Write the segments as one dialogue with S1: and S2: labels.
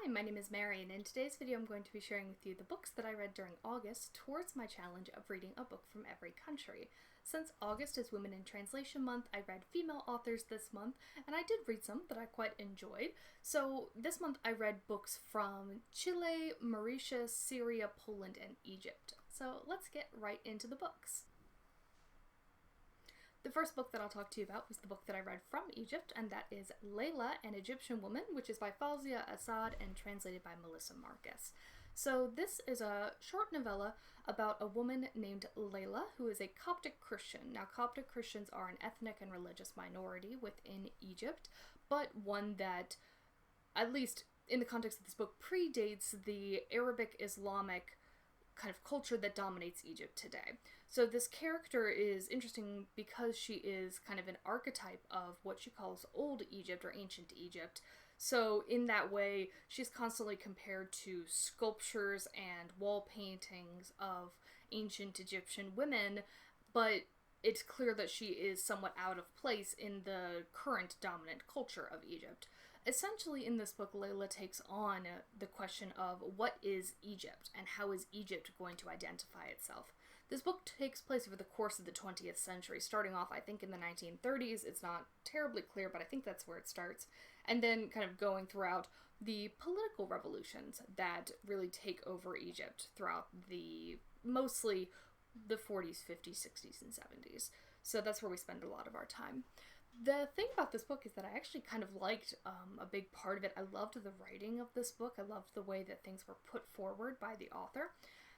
S1: Hi, my name is Mary, and in today's video I'm going to be sharing with you the books that I read during August towards my challenge of reading a book from every country. Since August is Women in Translation Month, I read female authors this month, and I did read some that I quite enjoyed. So this month I read books from Chile, Mauritius, Syria, Poland, and Egypt. So let's get right into the books. The first book that I'll talk to you about was the book that I read from Egypt, and that is Layla, an Egyptian Woman, which is by Fawzia, Assaad, and translated by Marquez. So this is a short novella about a woman named Layla, who is a Coptic Christian. Now, Coptic Christians are an ethnic and religious minority within Egypt, but one that, at least in the context of this book, predates the Arabic Islamic kind of culture that dominates Egypt today. So this character is interesting because she is kind of an archetype of what she calls Old Egypt or Ancient Egypt. So in that way, she's constantly compared to sculptures and wall paintings of ancient Egyptian women, but it's clear that she is somewhat out of place in the current dominant culture of Egypt. Essentially, in this book, Layla takes on the question of what is Egypt and how is Egypt going to identify itself. This book takes place over the course of the 20th century, starting off, I think, in the 1930s. It's not terribly clear, but I think that's where it starts. And then kind of going throughout the political revolutions that really take over Egypt throughout mostly the 40s, 50s, 60s, and 70s. So that's where we spend a lot of our time. The thing about this book is that I actually kind of liked a big part of it. I loved the writing of this book. I loved the way that things were put forward by the author.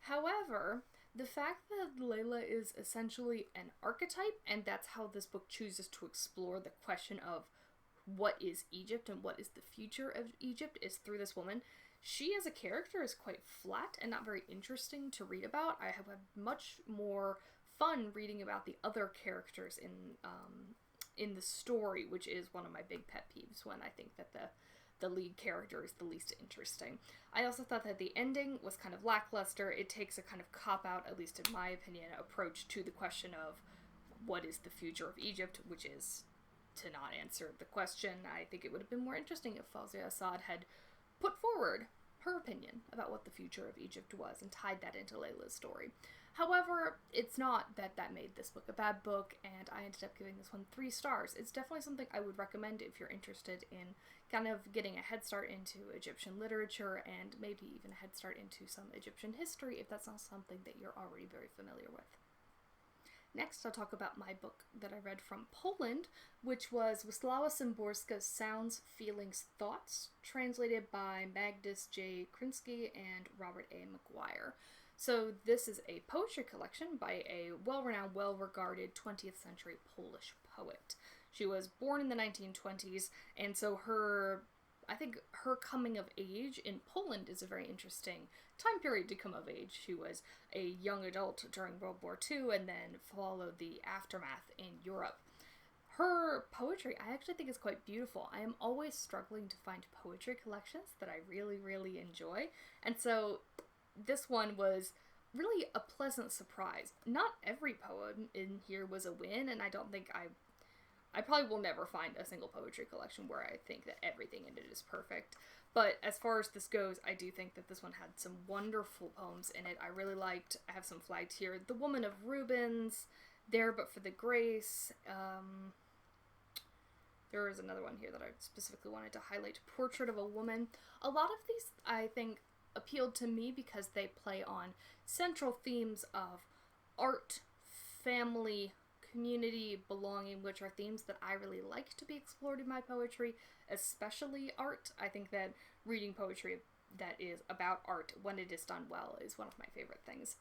S1: However, the fact that Layla is essentially an archetype, and that's how this book chooses to explore the question of what is Egypt and what is the future of Egypt is through this woman. She as a character is quite flat and not very interesting to read about. I have had much more fun reading about the other characters in the story, which is one of my big pet peeves when I think that the lead character is the least interesting. I also thought that the ending was kind of lackluster. It takes a kind of cop-out, at least in my opinion, approach to the question of what is the future of Egypt, which is to not answer the question. I think it would have been more interesting if Fawzia Assaad had put forward her opinion about what the future of Egypt was and tied that into Layla's story. However, it's not that made this book a bad book, and I ended up giving this one 3 stars. It's definitely something I would recommend if you're interested in kind of getting a head start into Egyptian literature and maybe even a head start into some Egyptian history if that's not something that you're already very familiar with. Next, I'll talk about my book that I read from Poland, which was Wislawa Szymborska's Sounds, Feelings, Thoughts, translated by Magdis J. Krinsky and Robert A. McGuire. So this is a poetry collection by a well-renowned, well-regarded 20th century Polish poet. She was born in the 1920s, and so I think her coming of age in Poland is a very interesting time period to come of age. She was a young adult during World War II and then followed the aftermath in Europe. Her poetry, I actually think is quite beautiful. I am always struggling to find poetry collections that I really, really enjoy. And so this one was really a pleasant surprise. Not every poem in here was a win, and I don't think I probably will never find a single poetry collection where I think that everything in it is perfect. But as far as this goes, I do think that this one had some wonderful poems in it. I really liked, I have some flagged here, The Woman of Rubens, There But for the Grace. There is another one here that I specifically wanted to highlight, Portrait of a Woman. A lot of these, I think, appealed to me because they play on central themes of art, family, community, belonging, which are themes that I really like to be explored in my poetry, especially art. I think that reading poetry that is about art, when it is done well, is one of my favorite things.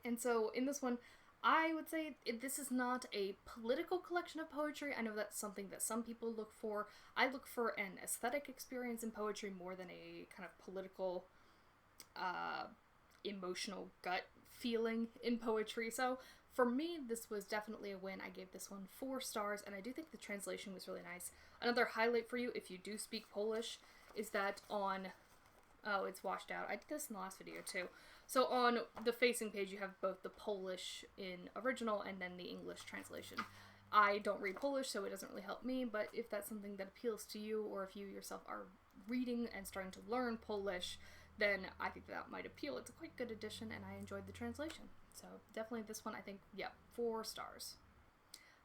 S1: And so in this one, I would say this is not a political collection of poetry. I know that's something that some people look for. I look for an aesthetic experience in poetry more than a kind of political, emotional gut feeling in poetry. So for me, this was definitely a win. I gave this one 4 stars, and I do think the translation was really nice. Another highlight for you, if you do speak Polish, is that on... Oh, it's washed out. I did this in the last video too. So on the facing page, you have both the Polish in original and then the English translation. I don't read Polish, so it doesn't really help me, but if that's something that appeals to you, or if you yourself are reading and starting to learn Polish, then I think that might appeal. It's a quite good edition, and I enjoyed the translation. So definitely this one, I think, 4 stars.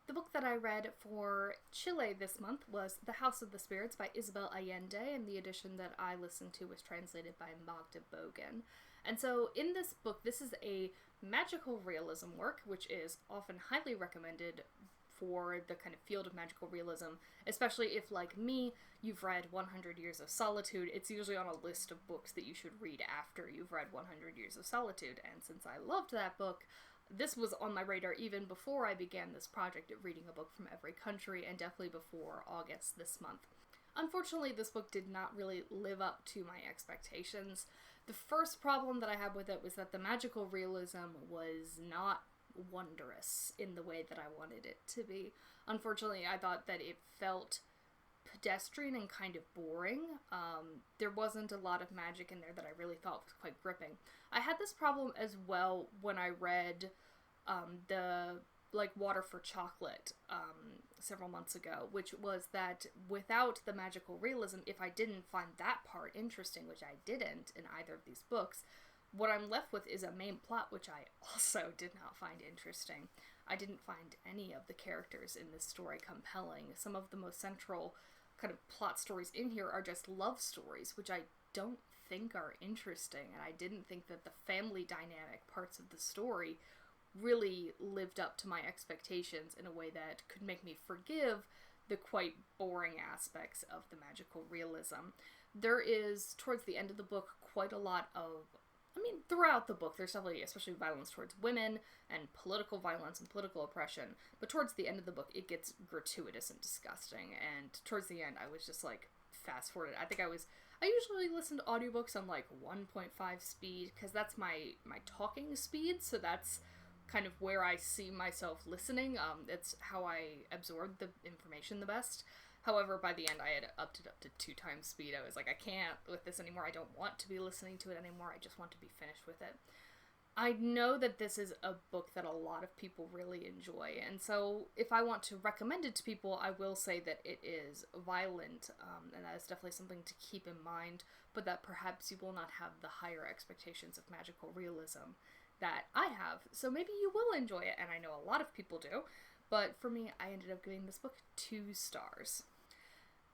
S1: The book that I read for Chile this month was The House of the Spirits by Isabella Allende, and the edition that I listened to was translated by Magda Bogan. And so in this book, this is a magical realism work, which is often highly recommended for the kind of field of magical realism, especially if, like me, you've read 100 Years of Solitude. It's usually on a list of books that you should read after you've read 100 Years of Solitude, and since I loved that book, this was on my radar even before I began this project of reading a book from every country, and definitely before August this month. Unfortunately, this book did not really live up to my expectations. The first problem that I had with it was that the magical realism was not wondrous in the way that I wanted it to be. Unfortunately, I thought that it felt pedestrian and kind of boring. There wasn't a lot of magic in there that I really thought was quite gripping. I had this problem as well when I read the Water for Chocolate several months ago, which was that without the magical realism, if I didn't find that part interesting, which I didn't in either of these books, what I'm left with is a main plot which I also did not find interesting. I didn't find any of the characters in this story compelling. Some of the most central kind of plot stories in here are just love stories, which I don't think are interesting, and I didn't think that the family dynamic parts of the story really lived up to my expectations in a way that could make me forgive the quite boring aspects of the magical realism. There is, towards the end of the book, quite a lot of, throughout the book, there's definitely, especially violence towards women, and political violence and political oppression, but towards the end of the book, it gets gratuitous and disgusting, and towards the end, I was just, fast-forwarded. I usually listen to audiobooks on, 1.5 speed, because that's my talking speed, so that's kind of where I see myself listening. It's how I absorb the information the best. However, by the end, I had upped it up to 2 times speed. I was like, I can't with this anymore. I don't want to be listening to it anymore. I just want to be finished with it. I know that this is a book that a lot of people really enjoy, and so if I want to recommend it to people, I will say that it is violent, and that is definitely something to keep in mind, but that perhaps you will not have the higher expectations of magical realism that I have. So maybe you will enjoy it, and I know a lot of people do, but for me, I ended up giving this book 2 stars.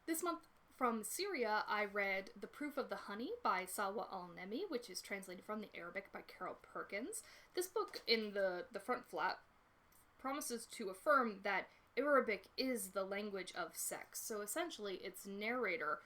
S1: This month from Syria, I read The Proof of the Honey by Salwa al-Neimi, which is translated from the Arabic by Carol Perkins. This book, in the front flap, promises to affirm that Arabic is the language of sex. So essentially, its narrator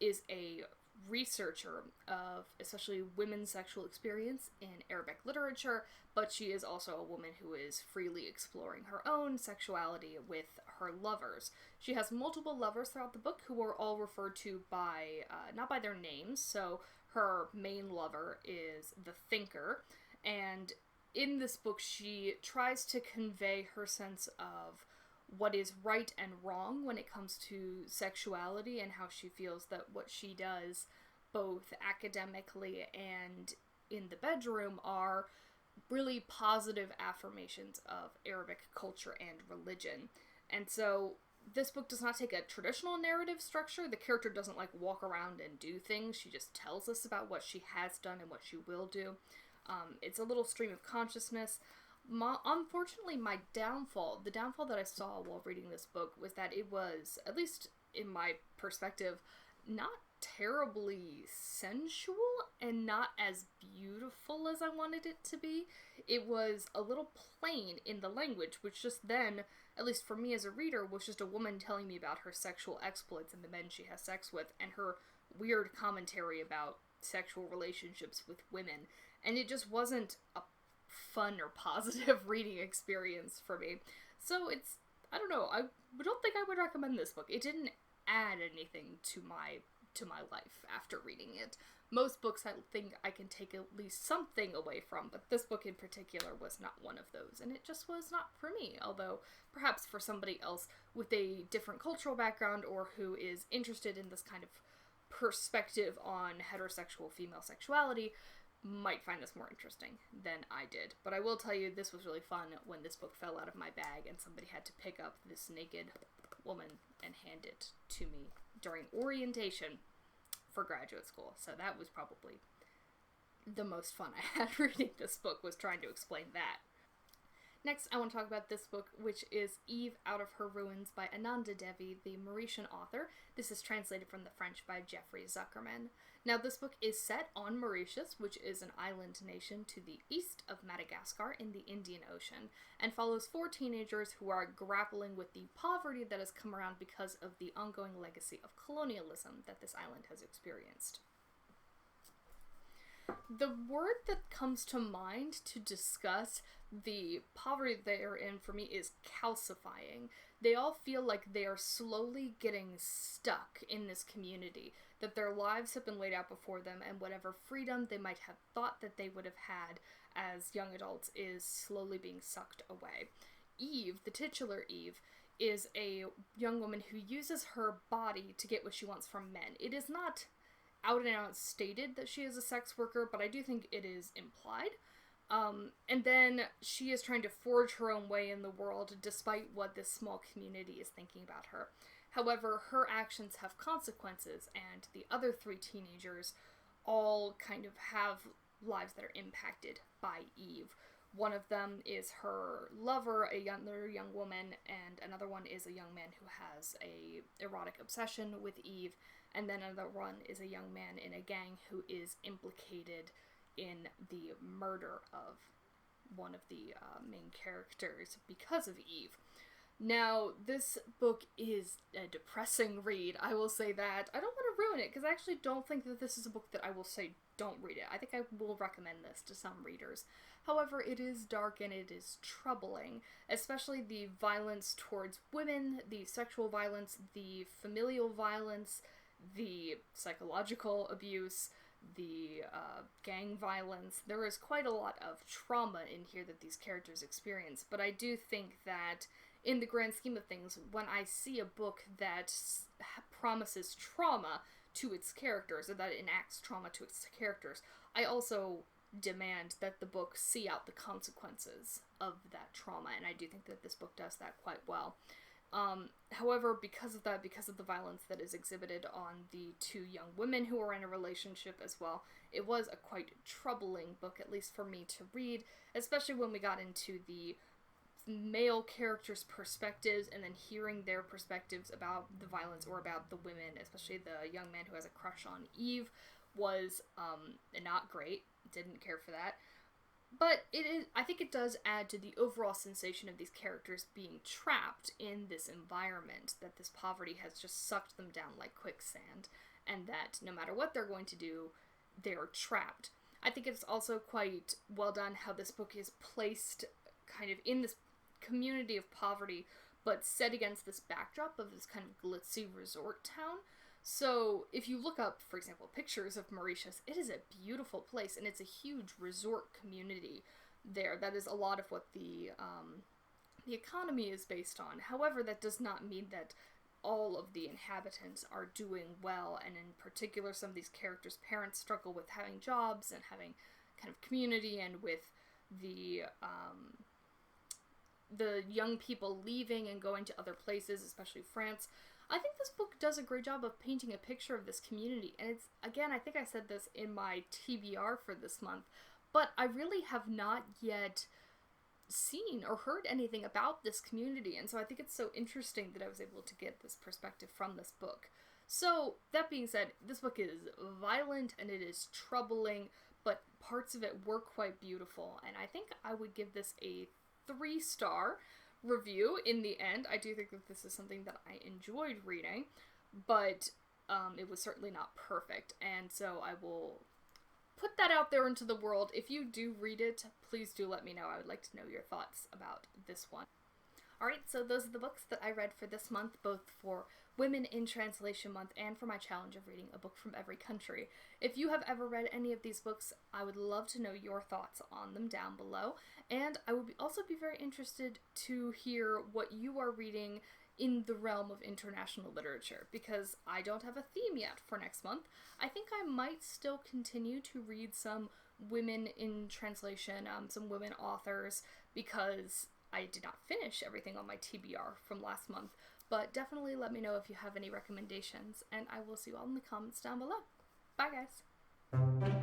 S1: is a researcher of especially women's sexual experience in Arabic literature, but she is also a woman who is freely exploring her own sexuality with her lovers. She has multiple lovers throughout the book who are all referred to by, not by their names, so her main lover is the Thinker, and in this book she tries to convey her sense of what is right and wrong when it comes to sexuality, and how she feels that what she does, both academically and in the bedroom, are really positive affirmations of Arabic culture and religion. And so this book does not take a traditional narrative structure. The character doesn't walk around and do things. She just tells us about what she has done and what she will do. It's a little stream of consciousness. Unfortunately, the downfall that I saw while reading this book was that it was, at least in my perspective, not terribly sensual and not as beautiful as I wanted it to be. It was a little plain in the language, which just then, at least for me as a reader, was just a woman telling me about her sexual exploits and the men she has sex with, and her weird commentary about sexual relationships with women. And it just wasn't a fun or positive reading experience for me. So it's, I don't know, I don't think I would recommend this book. It didn't add anything to my life after reading it. Most books I think I can take at least something away from, but this book in particular was not one of those, and it just was not for me, although perhaps for somebody else with a different cultural background or who is interested in this kind of perspective on heterosexual female sexuality, might find this more interesting than I did. But I will tell you, this was really fun when this book fell out of my bag and somebody had to pick up this naked woman and hand it to me during orientation for graduate school. So that was probably the most fun I had reading this book, was trying to explain that. Next, I want to talk about this book, which is Eve Out of Her Ruins by Ananda Devi, the Mauritian author. This is translated from the French by Jeffrey Zuckerman. Now, this book is set on Mauritius, which is an island nation to the east of Madagascar in the Indian Ocean, and follows 4 teenagers who are grappling with the poverty that has come around because of the ongoing legacy of colonialism that this island has experienced. The word that comes to mind to discuss the poverty they are in for me is calcifying. They all feel like they are slowly getting stuck in this community, that their lives have been laid out before them, and whatever freedom they might have thought that they would have had as young adults is slowly being sucked away. Eve, the titular Eve, is a young woman who uses her body to get what she wants from men. It is not out and out stated that she is a sex worker, but I do think it is implied. And then she is trying to forge her own way in the world despite what this small community is thinking about her. However, her actions have consequences, and the other 3 teenagers all kind of have lives that are impacted by Eve. One of them is her lover, another young woman, and another one is a young man who has a erotic obsession with Eve, and then another one is a young man in a gang who is implicated in the murder of one of the main characters because of Eve. Now, this book is a depressing read, I will say that. I don't want to ruin it, because I actually don't think that this is a book that I will say don't read it. I think I will recommend this to some readers. However, it is dark and it is troubling, especially the violence towards women, the sexual violence, the familial violence, the psychological abuse, the gang violence. There is quite a lot of trauma in here that these characters experience, but I do think that in the grand scheme of things, when I see a book that promises trauma to its characters, or that enacts trauma to its characters, I also demand that the book see out the consequences of that trauma, and I do think that this book does that quite well. However, because of that, because of the violence that is exhibited on the 2 young women who are in a relationship as well, it was a quite troubling book, at least for me to read, especially when we got into the male characters' perspectives and then hearing their perspectives about the violence or about the women, especially the young man who has a crush on Eve, was not great. Didn't care for that. But I think it does add to the overall sensation of these characters being trapped in this environment, that this poverty has just sucked them down like quicksand, and that no matter what they're going to do, they're trapped. I think it's also quite well done how this book is placed kind of in this community of poverty, but set against this backdrop of this kind of glitzy resort town. So if you look up, for example, pictures of Mauritius, it is a beautiful place, and it's a huge resort community there. That is a lot of what the economy is based on. However, that does not mean that all of the inhabitants are doing well, and in particular, some of these characters' parents struggle with having jobs and having kind of community, and with the young people leaving and going to other places, especially France. I think this book does a great job of painting a picture of this community, and it's, again, I think I said this in my TBR for this month, but I really have not yet seen or heard anything about this community, and so I think it's so interesting that I was able to get this perspective from this book. So, that being said, this book is violent and it is troubling, but parts of it were quite beautiful, and I think I would give this a 3-star review in the end. I do think that this is something that I enjoyed reading, but it was certainly not perfect, and so I will put that out there into the world. If you do read it, please do let me know. I would like to know your thoughts about this one. Alright, so those are the books that I read for this month, both for Women in Translation Month and for my challenge of reading a book from every country. If you have ever read any of these books, I would love to know your thoughts on them down below, and I would also be very interested to hear what you are reading in the realm of international literature, because I don't have a theme yet for next month. I think I might still continue to read some women in translation, some women authors, because I did not finish everything on my TBR from last month. But definitely let me know if you have any recommendations, and I will see you all in the comments down below. Bye, guys!